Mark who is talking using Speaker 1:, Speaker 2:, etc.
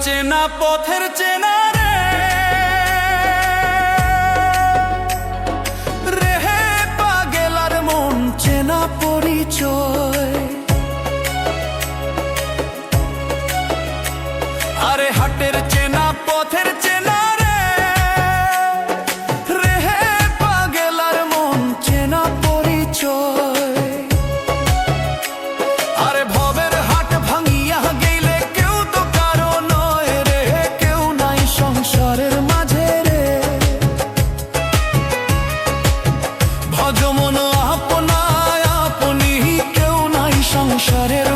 Speaker 1: চেনা পথের চেনা রে রেহে পাগেলার মন চেনা পরিচয়। আরে হাটের চেনা পথের চেনা রে রেহে পাগেলার মন চেনা পরিচয়। আরে ভবের হাট ভাঙিয়া গেলে কেউ তো কারো নয় রে, কেউ নাই সংসারের মাঝে রে। ভজমন আপনায় আপনি কেউ নাই সংসারের